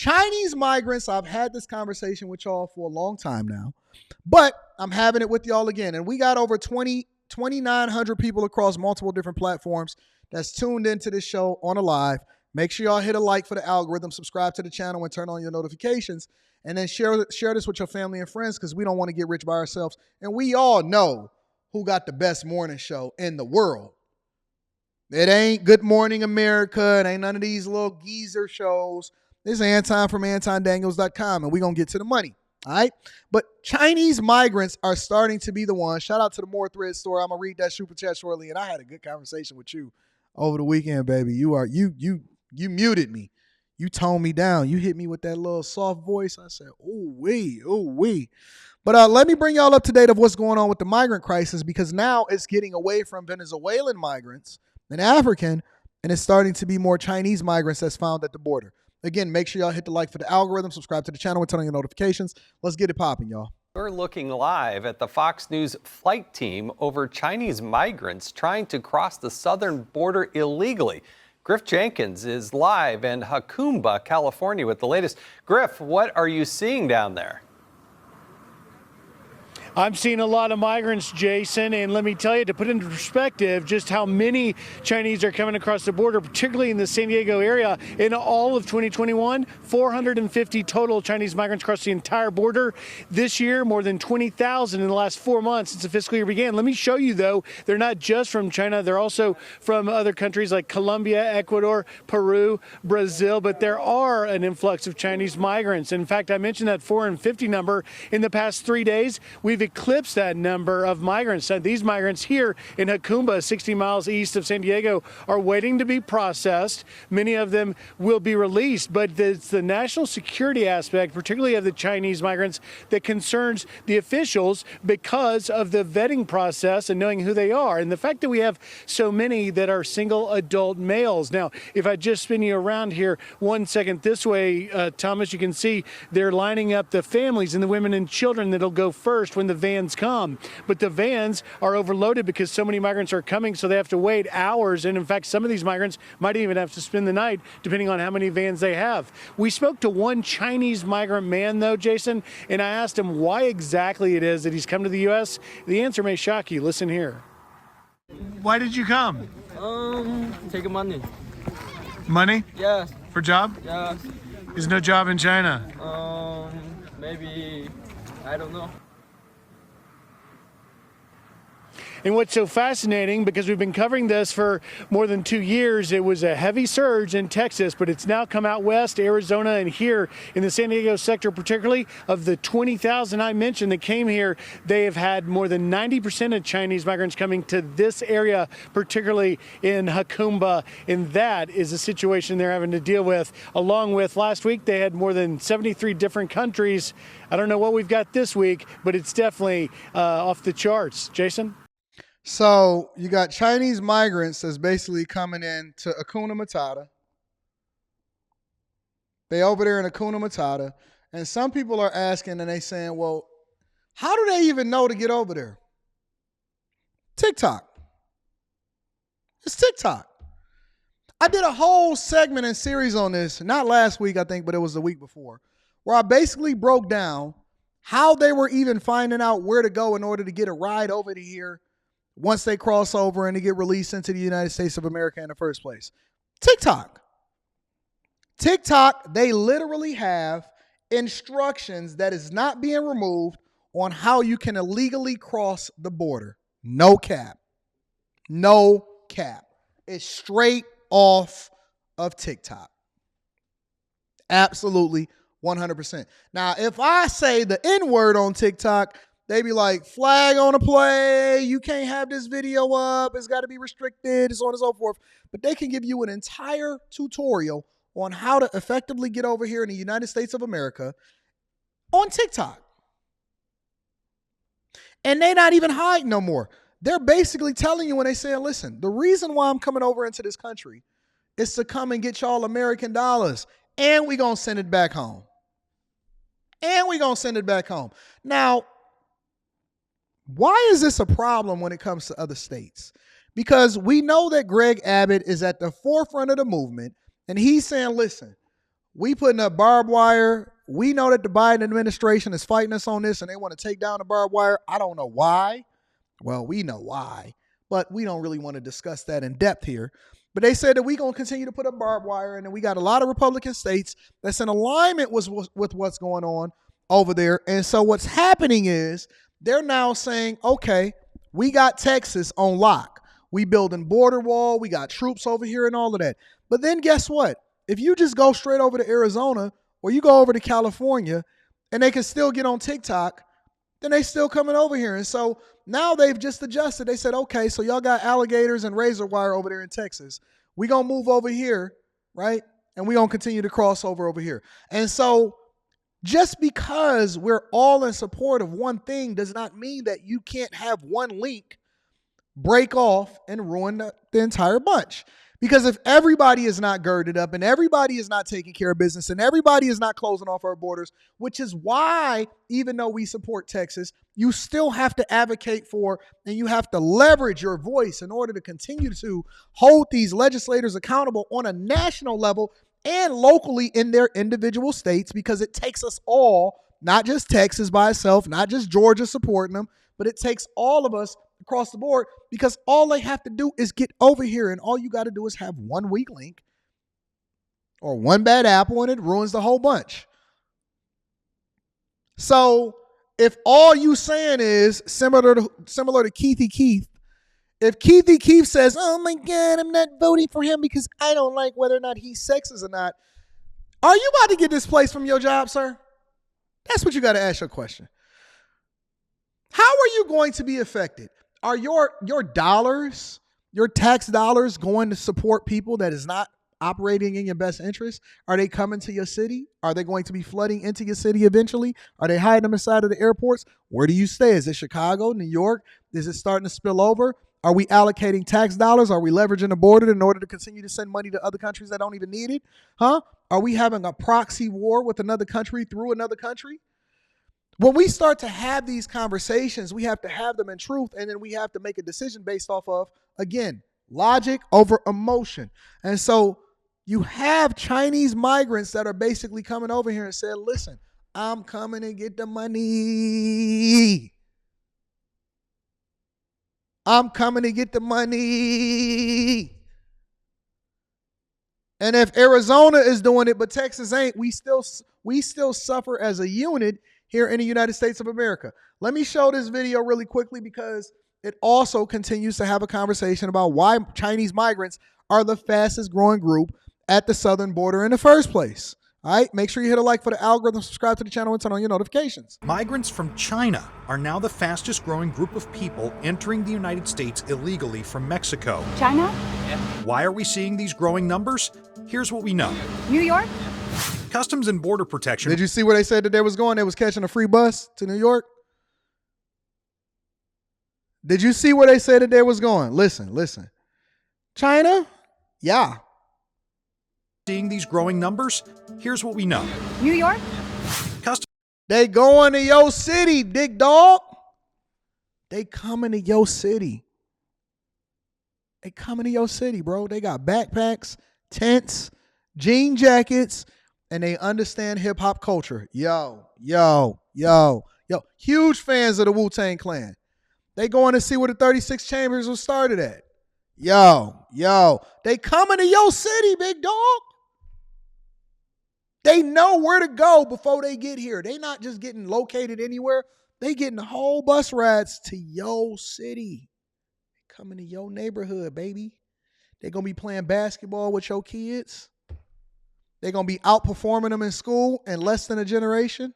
Chinese migrants, I've had this conversation with y'all for a long time now, but I'm having it with y'all again. And we got over 2,900 people across multiple different platforms that's tuned into this show on a live. Make sure y'all hit a like for the algorithm, subscribe to the channel, and turn on your notifications. And then share this with your family and friends because we don't want to get rich by ourselves. And we all know who got the best morning show in the world. It ain't Good Morning America. It ain't none of these little geezer shows. This is Anton from AntonDaniels.com, and we're going to get to the money, all right? But Chinese migrants are starting to be the ones. Shout out to the More Thread store. I'm going to read that super chat shortly, and I had a good conversation with you over the weekend, baby. You muted me. You toned me down. You hit me with that little soft voice. I said, ooh wee. But let me bring y'all up to date of what's going on with the migrant crisis, because now it's getting away from Venezuelan migrants and African, and it's starting to be more Chinese migrants that's found at the border. Again, make sure y'all hit the like for the algorithm, subscribe to the channel, and turn on your notifications. Let's get it popping, y'all. We're looking live at the Fox News flight team over Chinese migrants trying to cross the southern border illegally. Griff Jenkins is live in Jacumba, California with the latest. Griff, what are you seeing down there? I'm seeing a lot of migrants, Jason, and let me tell you, to put into perspective just how many Chinese are coming across the border, particularly in the San Diego area. In all of 2021, 450 total Chinese migrants crossed the entire border. This year, more than 20,000 in the last 4 months since the fiscal year began. Let me show you, though, they're not just from China. They're also from other countries like Colombia, Ecuador, Peru, Brazil, but there are an influx of Chinese migrants. In fact, I mentioned that 450 number. In the past 3 days, we've eclipsed that number of migrants. These migrants here in Jacumba, 60 miles east of San Diego, are waiting to be processed. Many of them will be released, but it's the national security aspect, particularly of the Chinese migrants, that concerns the officials because of the vetting process and knowing who they are. And the fact that we have so many that are single adult males. Now, if I just spin you around here 1 second this way, Thomas, you can see they're lining up the families and the women and children that'll go first when the vans come. But the vans are overloaded because so many migrants are coming, so they have to wait hours. And in fact, some of these migrants might even have to spend the night depending on how many vans they have. We spoke to one Chinese migrant man, though, Jason, and I asked him why exactly it is that he's come to the U.S. The answer may shock you. Listen here. Why did you come? Take money. Money? Yes. For job? Yes. There's no job in China. Maybe, I don't know. And what's so fascinating, because we've been covering this for more than 2 years, it was a heavy surge in Texas, but it's now come out west, Arizona, and here in the San Diego sector, particularly of the 20,000 I mentioned that came here, they have had more than 90% of Chinese migrants coming to this area, particularly in Jacumba. And that is a situation they're having to deal with. Along with last week, they had more than 73 different countries. I don't know what we've got this week, but it's definitely off the charts. Jason? So you got Chinese migrants that's basically coming in to Hakuna Matata. They over there in Hakuna Matata. And some people are asking and they saying, well, how do they even know to get over there? TikTok. It's TikTok. I did a whole segment and series on this, not last week, I think, but it was the week before, where I basically broke down how they were even finding out where to go in order to get a ride over to here once they cross over and to get released into the United States of America in the first place. TikTok. TikTok, they literally have instructions that is not being removed on how you can illegally cross the border. No cap. No cap. It's straight off of TikTok. Absolutely 100%. Now, if I say the N-word on TikTok, they be like, flag on a play, you can't have this video up, it's got to be restricted, so on and so forth. But they can give you an entire tutorial on how to effectively get over here in the United States of America on TikTok. And they not even hiding no more. They're basically telling you when they say, listen, the reason why I'm coming over into this country is to come and get y'all American dollars, and we going to send it back home. And we going to send it back home. Now, why is this a problem when it comes to other states? Because we know that Greg Abbott is at the forefront of the movement, and he's saying, listen, We putting up barbed wire. We know that the Biden administration is fighting us on this and they want to take down the barbed wire. I don't know why. Well, we know why, but we don't really want to discuss that in depth here. But they said that we're going to continue to put up barbed wire, and then we got a lot of Republican states that's in alignment with what's going on over there. And so what's happening is they're now saying, okay, we got Texas on lock. We building border wall. We got troops over here and all of that. But then guess what? If you just go straight over to Arizona or you go over to California and they can still get on TikTok, then they still coming over here. And so now they've just adjusted. They said, okay, so y'all got alligators and razor wire over there in Texas. We going to move over here, right? And we going to continue to cross over here. And so just because we're all in support of one thing does not mean that you can't have one link break off and ruin the entire bunch. Because if everybody is not girded up and everybody is not taking care of business and everybody is not closing off our borders, which is why, even though we support Texas, you still have to advocate for and you have to leverage your voice in order to continue to hold these legislators accountable on a national level and locally in their individual states, because it takes us all, not just Texas by itself, not just Georgia supporting them, but it takes all of us across the board, because all they have to do is get over here, and all you got to do is have one weak link or one bad apple and it ruins the whole bunch. So if all you saying is similar to Keithy Keith, if Keithy Keith says, oh my God, I'm not voting for him because I don't like whether or not he's sexist or not, are you about to get displaced from your job, sir? That's what you got to ask your question. How are you going to be affected? Are your dollars, your tax dollars, going to support people that is not operating in your best interest? Are they coming to your city? Are they going to be flooding into your city eventually? Are they hiding them inside of the airports? Where do you stay? Is it Chicago, New York? Is it starting to spill over? Are we allocating tax dollars? Are we leveraging the border in order to continue to send money to other countries that don't even need it? Huh? Are we having a proxy war with another country through another country? When we start to have these conversations, we have to have them in truth, and then we have to make a decision based off of, again, logic over emotion. And so you have Chinese migrants that are basically coming over here and said, listen, I'm coming to get the money. I'm coming to get the money. And if Arizona is doing it, but Texas ain't, we still suffer as a unit here in the United States of America. Let me show this video really quickly, because it also continues to have a conversation about why Chinese migrants are the fastest growing group at the southern border in the first place. All right, make sure you hit a like for the algorithm, subscribe to the channel, and turn on your notifications. Migrants from China are now the fastest growing group of people entering the United States illegally from Mexico. China? Why are we seeing these growing numbers? Here's what we know. New York? Customs and Border Protection. Did you see where they said that they was going? They was catching a free bus to New York. Did you see where they said that they was going? Listen. China? Yeah. Seeing these growing numbers? Here's what we know. New York? They going to your city, big dog. They coming to your city. They coming to your city, bro. They got backpacks, tents, jean jackets, and they understand hip hop culture. Yo. Huge fans of the Wu-Tang Clan. They going to see where the 36 Chambers was started at. Yo. They coming to your city, big dog. They know where to go before they get here. They not just getting located anywhere. They getting whole bus rides to your city. They coming to your neighborhood, baby. They going to be playing basketball with your kids. They're going to be outperforming them in school in less than a generation.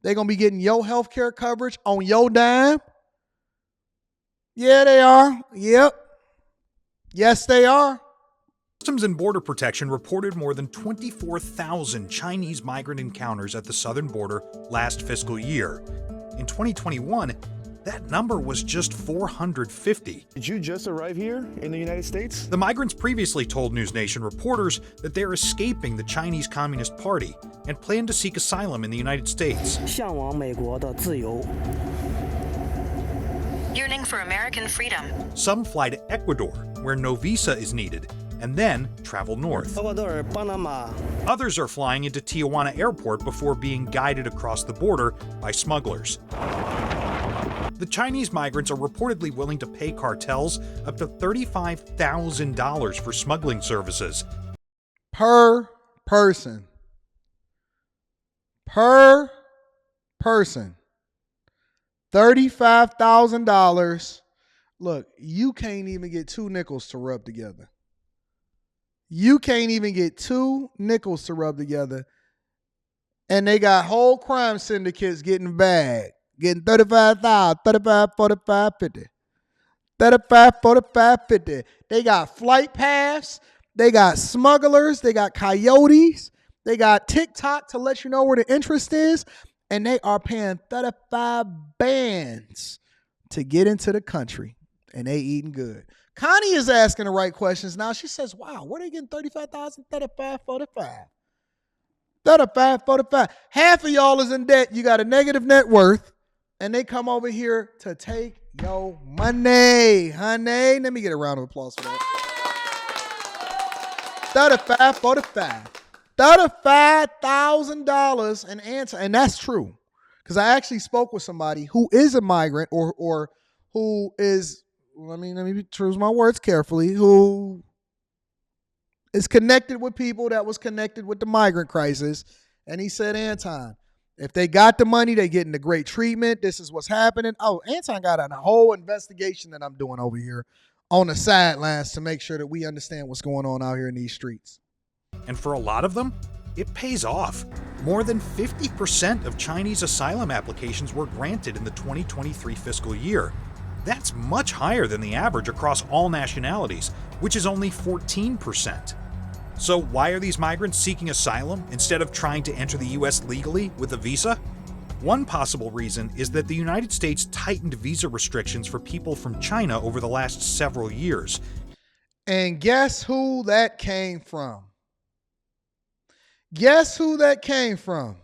They're going to be getting your health care coverage on your dime. Yeah, they are. Yep. Yes, they are. Customs and Border Protection reported more than 24,000 Chinese migrant encounters at the southern border last fiscal year. In 2021, that number was just 450. Did you just arrive here in the United States? The migrants previously told News Nation reporters that they're escaping the Chinese Communist Party and plan to seek asylum in the United States. 向往美国的自由 Yearning for American freedom. Some fly to Ecuador, where no visa is needed, and then travel north. 厄瓜多尔、巴拿马。 Others are flying into Tijuana Airport before being guided across the border by smugglers. The Chinese migrants are reportedly willing to pay cartels up to $35,000 for smuggling services. Per person. Per person. $35,000. Look, you can't even get two nickels to rub together. You can't even get two nickels to rub together. And they got whole crime syndicates getting bagged. Getting 35,000, 35, 45, 50. 35, 45, 50. They got flight paths. They got smugglers. They got coyotes. They got TikTok to let you know where the interest is. And they are paying 35 bands to get into the country. And they eating good. Connie is asking the right questions now. She says, wow, where are they getting 35,000, 35, 45? 35, 45. Half of y'all is in debt. You got a negative net worth. And they come over here to take your money, honey. Let me get a round of applause for that. 35, 45. $35,000 an answer. And that's true. Because I actually spoke with somebody who is a migrant or who is, let me choose my words carefully, who is connected with people that was connected with the migrant crisis. And he said, Anton, if they got the money, they getting the great treatment. This is what's happening. Oh, Anton got a whole investigation that I'm doing over here on the sidelines to make sure that we understand what's going on out here in these streets. And for a lot of them, it pays off. More than 50% of Chinese asylum applications were granted in the 2023 fiscal year. That's much higher than the average across all nationalities, which is only 14%. So why are these migrants seeking asylum instead of trying to enter the US legally with a visa? One possible reason is that the United States tightened visa restrictions for people from China over the last several years. And guess who that came from? Guess who that came from?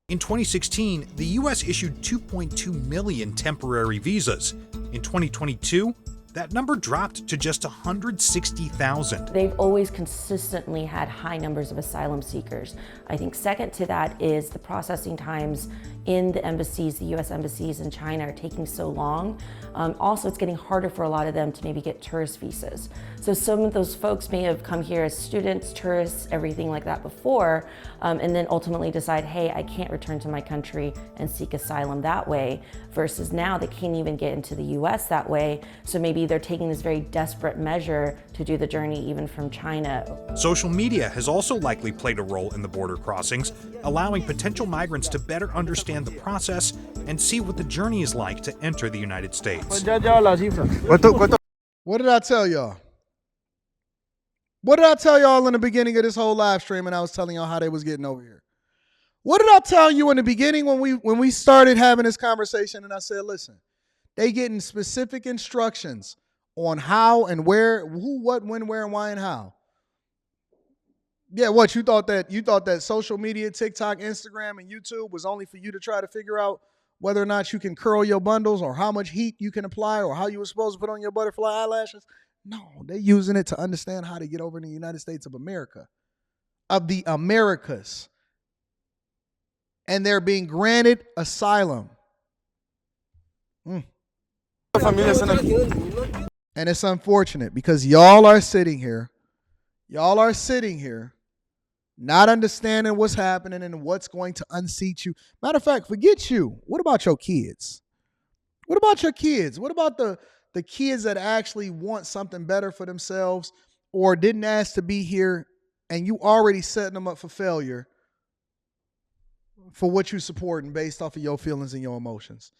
In 2016, the US issued 2.2 million temporary visas. In 2022, that number dropped to just 160,000. They've always consistently had high numbers of asylum seekers. I think second to that is the processing times in the embassies, the US embassies in China are taking so long. Also, it's getting harder for a lot of them to maybe get tourist visas. So some of those folks may have come here as students, tourists, everything like that before, and then ultimately decide, hey, I can't return to my country and seek asylum that way, versus now they can't even get into the US that way. So maybe they're taking this very desperate measure to do the journey even from China. Social media has also likely played a role in the border crossings, allowing potential migrants to better understand the process and see what the journey is like to enter the United States. What did I tell y'all? What did I tell y'all in the beginning of this whole live stream and I was telling y'all how they was getting over here? What did I tell you in the beginning when we started having this conversation and I said, listen, they getting specific instructions on how and where, who, what, when, where, and why, and how. Yeah, what, you thought that social media, TikTok, Instagram, and YouTube was only for you to try to figure out whether or not you can curl your bundles or how much heat you can apply or how you were supposed to put on your butterfly eyelashes? No, they're using it to understand how to get over in the United States of America, of the Americas. And they're being granted asylum. And it's unfortunate because y'all are sitting here not understanding what's happening and what's going to unseat you. Matter of fact, forget you. What about your kids? What about your kids? What about the kids that actually want something better for themselves or didn't ask to be here and you already setting them up for failure for what you're supporting based off of your feelings and your emotions?